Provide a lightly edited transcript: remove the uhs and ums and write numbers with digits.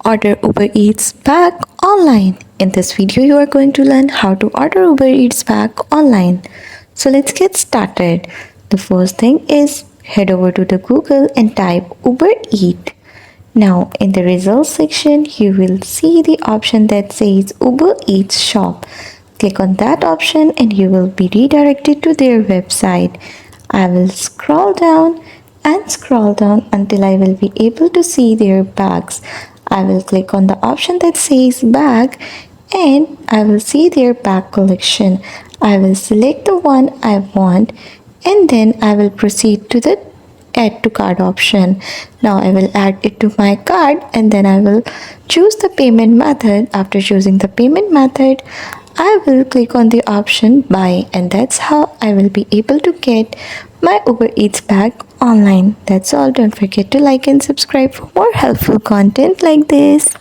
Order Uber Eats bag online. In this video, you are going to learn how to order Uber Eats bag online. So let's get started. The first thing is head over to the Google and type Uber Eats. Now in the results section, you will see the option that says Uber Eats shop. Click on that option and you will be redirected to their website. I will scroll down until I will be able to see their bags. I will click on the option that says bag and I will see their bag collection. I will select the one I want and then I will proceed to the add to cart option. Now I will add it to my cart and then I will choose the payment method. After choosing the payment method, I will click on the option buy, and that's how I will be able to get my Uber Eats bag online. That's all. Don't forget to like and subscribe for more helpful content like this.